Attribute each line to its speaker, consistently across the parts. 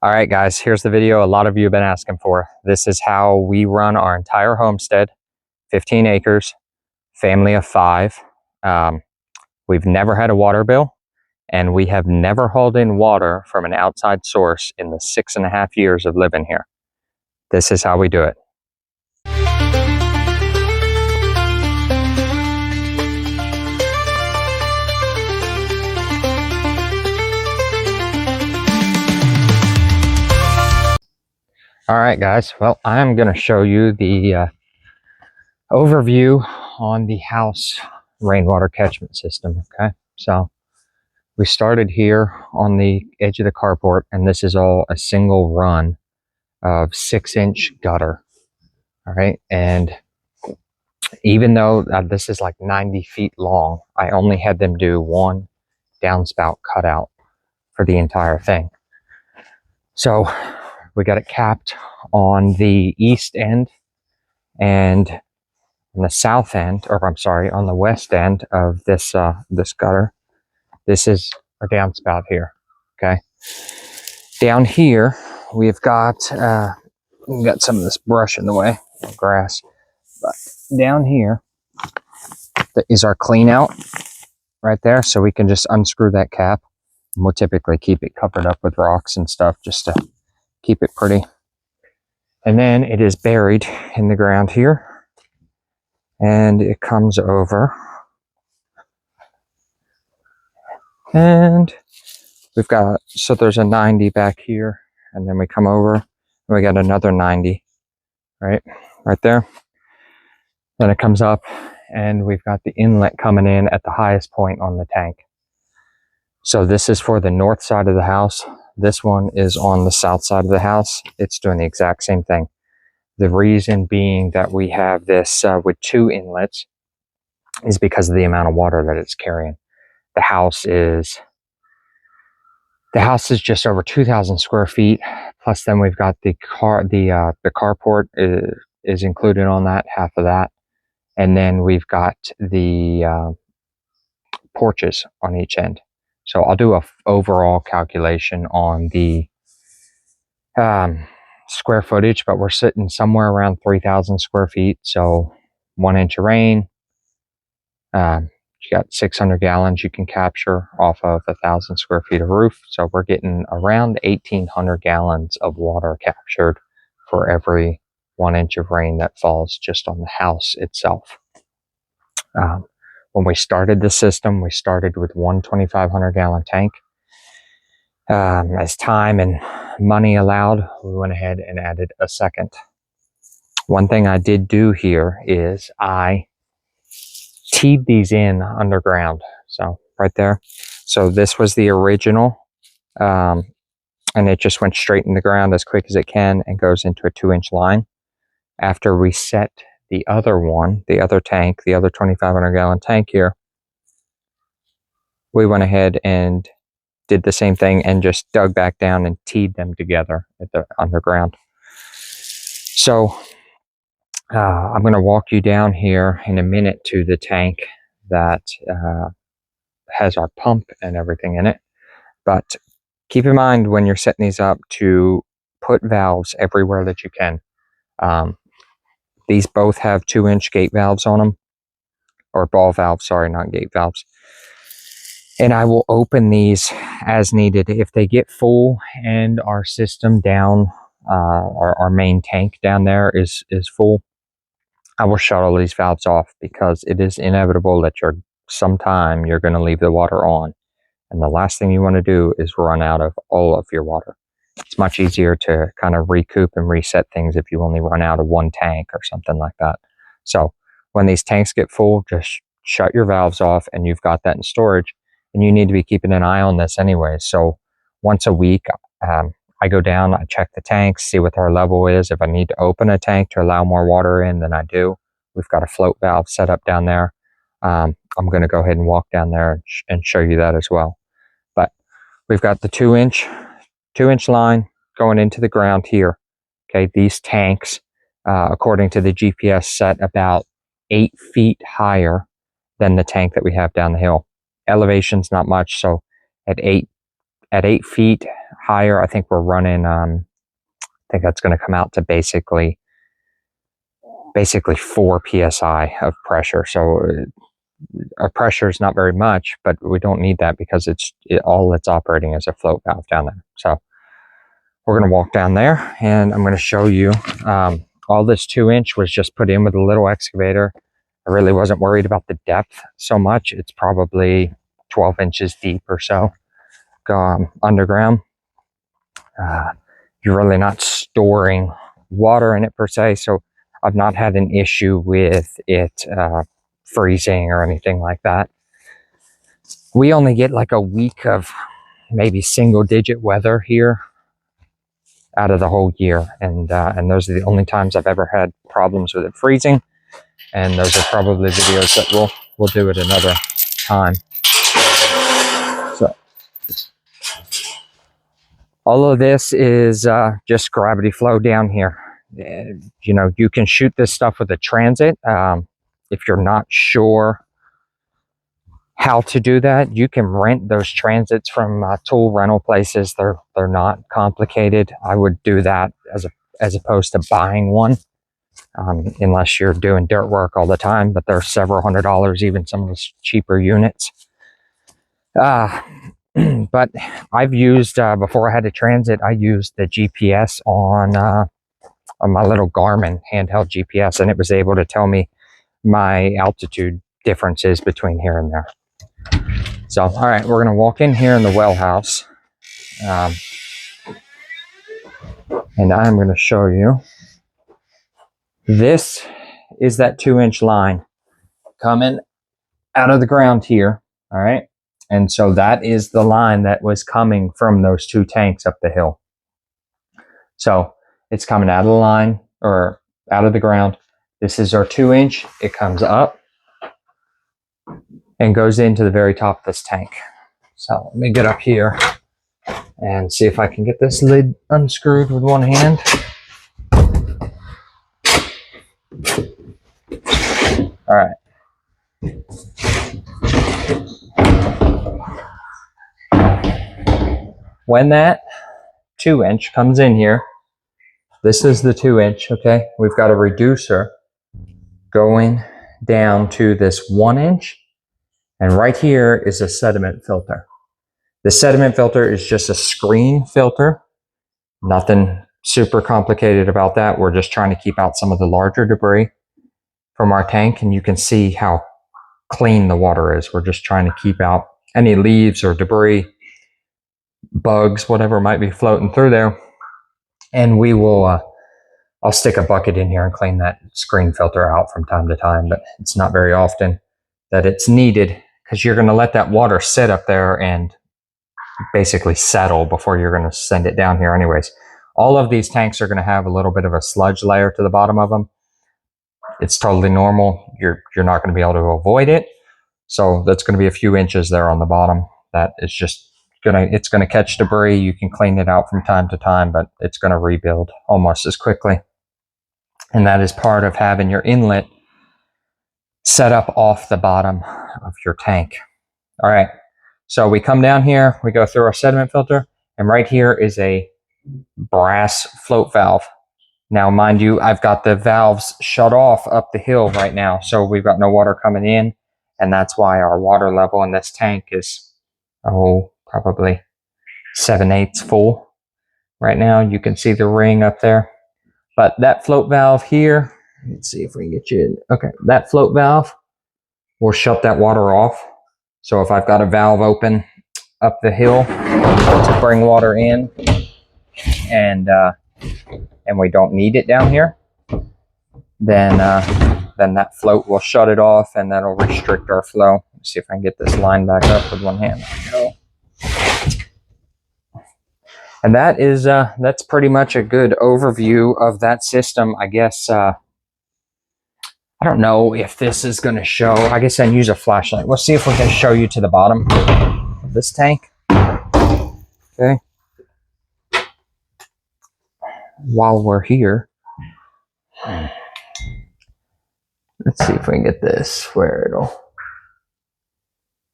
Speaker 1: All right, guys, here's the video a lot of you have been asking for. This is how we run our entire homestead, 15 acres, family of 5. We've never had a water bill, and we have never hauled in water from an outside source in the 6.5 years of living here. This is how we do it. All right, guys, well, I'm going to show you the overview on the house rainwater catchment system. Okay, so we started here on the edge of the carport, and this is all a single run of 6-inch gutter. All right, and even though this is like 90 feet long, I only had them do one downspout cutout for the entire thing. So we got it capped on the east end, and on the south end, or I'm sorry, on the west end of this this gutter, this is our downspout here. Okay, down here we've got some of this brush in the way, grass, but down here is our clean out right there, so we can just unscrew that cap. And we'll typically keep it covered up with rocks and stuff just to keep it pretty. And then it is buried in the ground here, and it comes over, and we've got, so there's a 90 back here, and then we come over and we got another 90 right there. Then it comes up, and we've got the inlet coming in at the highest point on the tank. So this is for the north side of the house. This one is on the south side of the house. It's doing the exact same thing. The reason being that we have this with 2 inlets is because of the amount of water that it's carrying. The house is just over 2,000 square feet. Plus, then we've got the carport is included on that, half of that, and then we've got the porches on each end. So I'll do a overall calculation on the square footage, but we're sitting somewhere around 3,000 square feet. So 1 inch of rain, you got 600 gallons you can capture off of 1,000 square feet of roof. So we're getting around 1,800 gallons of water captured for every 1 inch of rain that falls just on the house itself. When we started the system, we started with one 2,500 gallon tank. As time and money allowed, we went ahead and added a second. One thing I did do here is I teed these in underground. So right there. So this was the original, and it just went straight in the ground as quick as it can and goes into a 2-inch line. After we set the other one, the other tank, the other 2,500 gallon tank here, we went ahead and did the same thing and just dug back down and teed them together at the underground. So I'm going to walk you down here in a minute to the tank that has our pump and everything in it. But keep in mind when you're setting these up to put valves everywhere that you can. These both have 2-inch gate valves on them, or ball valves, sorry, not gate valves. And I will open these as needed. If they get full and our system down, our main tank down there is full, I will shut all these valves off, because it is inevitable that sometime you're going to leave the water on. And the last thing you want to do is run out of all of your water. It's much easier to kind of recoup and reset things if you only run out of one tank or something like that. So when these tanks get full, just shut your valves off, and you've got that in storage. And you need to be keeping an eye on this anyway. So once a week, I go down, I check the tanks, see what their level is. If I need to open a tank to allow more water in, then I do. We've got a float valve set up down there. I'm going to go ahead and walk down there and show you that as well. But we've got the 2-inch line going into the ground here. Okay, these tanks, according to the GPS, set about 8 feet higher than the tank that we have down the hill. Elevation's not much, so at 8 feet higher. I think we're running, I think that's going to come out to basically 4 psi of pressure. So our pressure is not very much, but we don't need that because all it's operating is a float valve down there. So we're going to walk down there and I'm going to show you. All this 2-inch was just put in with a little excavator. I really wasn't worried about the depth so much. It's probably 12 inches deep or so underground. You're really not storing water in it per se, so I've not had an issue with it freezing or anything like that. We only get like a week of maybe single-digit weather here out of the whole year, and those are the only times I've ever had problems with it freezing, and those are probably videos that we'll do at another time. So all of this is just gravity flow down here. You know, you can shoot this stuff with a transit. If you're not sure how to do that, you can rent those transits from tool rental places. They're not complicated. I would do that as opposed to buying one, unless you're doing dirt work all the time. But they're several $100s, even some of the cheaper units. But I've used before I had a transit, I used the GPS on my little Garmin handheld GPS, and it was able to tell me my altitude differences between here and there. So, all right, we're going to walk in here in the well house. And I'm going to show you. This is that 2-inch line coming out of the ground here. All right. And so that is the line that was coming from those 2 tanks up the hill. So it's coming out of the line or out of the ground. This is our 2-inch. It comes up and goes into the very top of this tank. So let me get up here and see if I can get this lid unscrewed with one hand. All right. When that 2-inch comes in here, this is the 2-inch, okay? We've got a reducer going down to this 1-inch, and right here is a sediment filter. The sediment filter is just a screen filter. Nothing super complicated about that. We're just trying to keep out some of the larger debris from our tank, and you can see how clean the water is. We're just trying to keep out any leaves or debris, bugs, whatever might be floating through there. And we will, I'll stick a bucket in here and clean that screen filter out from time to time, but it's not very often that it's needed because you're going to let that water sit up there and basically settle before you're going to send it down here anyways. All of these tanks are going to have a little bit of a sludge layer to the bottom of them. It's totally normal. You're not going to be able to avoid it. So that's going to be a few inches there on the bottom. That is just it's going to catch debris. You can clean it out from time to time, but it's going to rebuild almost as quickly. And that is part of having your inlet set up off the bottom of your tank. All right. So we come down here, we go through our sediment filter, and right here is a brass float valve. Now, mind you, I've got the valves shut off up the hill right now, so we've got no water coming in, and that's why our water level in this tank is, probably 7/8 full right now. You can see the ring up there. But that float valve here, let's see if we can get you in. Okay, that float valve will shut that water off. So if I've got a valve open up the hill to bring water in, and we don't need it down here, then that float will shut it off, and that'll restrict our flow. Let's see if I can get this line back up with one hand. And that is that's pretty much a good overview of that system. I guess I don't know if this is going to show. I guess I can use a flashlight. We'll see if we can show you to the bottom of this tank. Okay. While we're here, let's see if we can get this where it'll.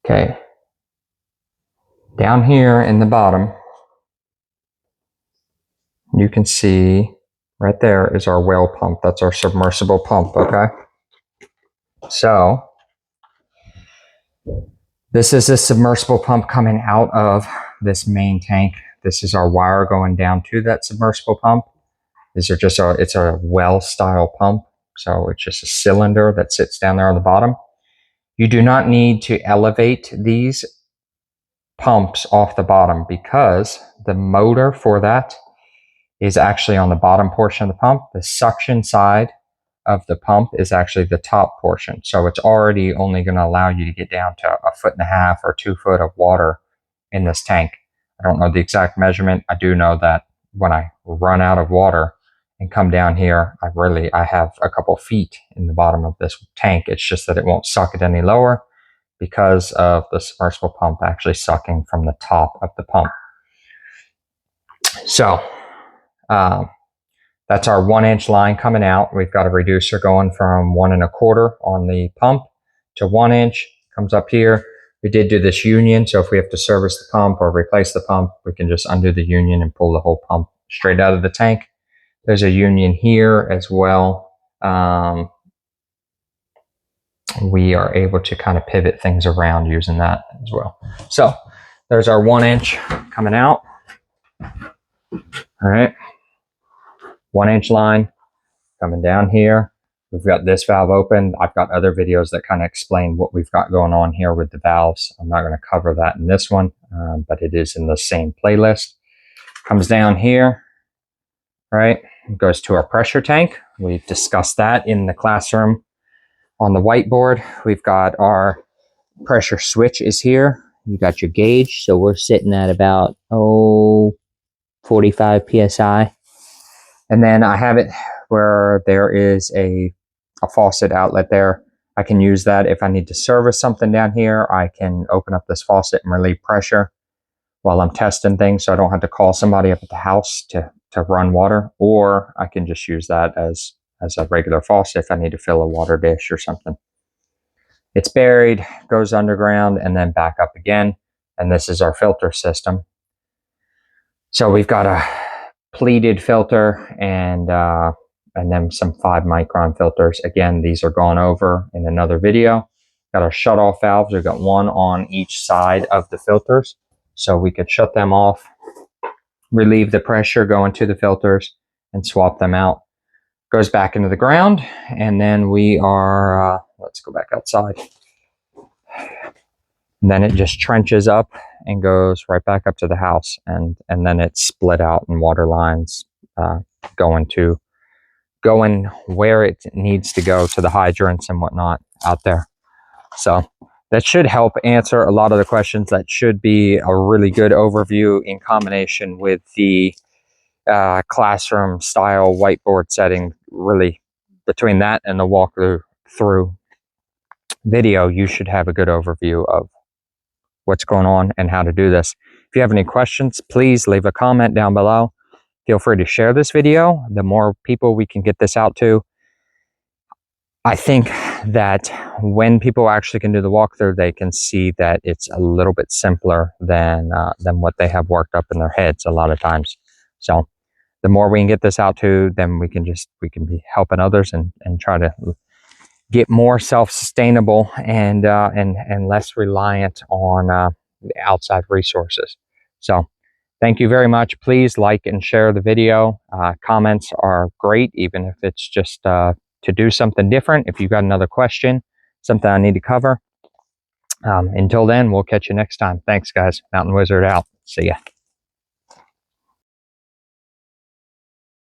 Speaker 1: Okay. Down here in the bottom, you can see right there is our well pump. That's our submersible pump, okay? So this is a submersible pump coming out of this main tank. This is our wire going down to that submersible pump. These are just it's a well style pump. So it's just a cylinder that sits down there on the bottom. You do not need to elevate these pumps off the bottom because the motor for that is actually on the bottom portion of the pump. The suction side of the pump is actually the top portion. So it's already only going to allow you to get down to 1.5 or 2 foot of water in this tank. I don't know the exact measurement. I do know that when I run out of water and come down here, I have a couple feet in the bottom of this tank. It's just that it won't suck it any lower because of the submersible pump actually sucking from the top of the pump. So that's our 1-inch line coming out. We've got a reducer going from 1 1/4 on the pump to 1 inch, comes up here. We did do this union, so if we have to service the pump or replace the pump, we can just undo the union and pull the whole pump straight out of the tank. There's a union here as well. We are able to kind of pivot things around using that as well. So there's our 1 inch coming out. All right. 1 inch line coming down here. We've got this valve open. I've got other videos that kind of explain what we've got going on here with the valves. I'm not going to cover that in this one, but it is in the same playlist. Comes down here, right? It goes to our pressure tank. We've discussed that in the classroom on the whiteboard. We've got our pressure switch is here. You got your gauge. So we're sitting at about, 45 PSI. And then I have it where there is a faucet outlet there. I can use that if I need to service something down here. I can open up this faucet and relieve pressure while I'm testing things, so I don't have to call somebody up at the house to run water. Or I can just use that as a regular faucet if I need to fill a water dish or something. It's buried, goes underground, and then back up again. And this is our filter system. So we've got a pleated filter and then some 5-micron filters. Again, these are gone over in another video. Got our shut-off valves. We've got one on each side of the filters, so we could shut them off, relieve the pressure going to the filters, and swap them out. Goes back into the ground, and then we are, let's go back outside. And then it just trenches up and goes right back up to the house, and then it's split out in water lines going where it needs to go to the hydrants and whatnot out there. So that should help answer a lot of the questions. That should be a really good overview in combination with the classroom style whiteboard setting. Really, between that and the walkthrough video, you should have a good overview of what's going on and how to do this. If you have any questions, please leave a comment down below. Feel free to share this video. The more people we can get this out to, I think that when people actually can do the walkthrough, they can see that it's a little bit simpler than what they have worked up in their heads a lot of times. So the more we can get this out to, then we can be helping others and try to get more self-sustainable and less reliant on outside resources. So thank you very much. Please like and share the video. Comments are great, even if it's just to do something different. If you've got another question, something I need to cover. Until then, we'll catch you next time. Thanks, guys. Mountain Wizard out. See ya.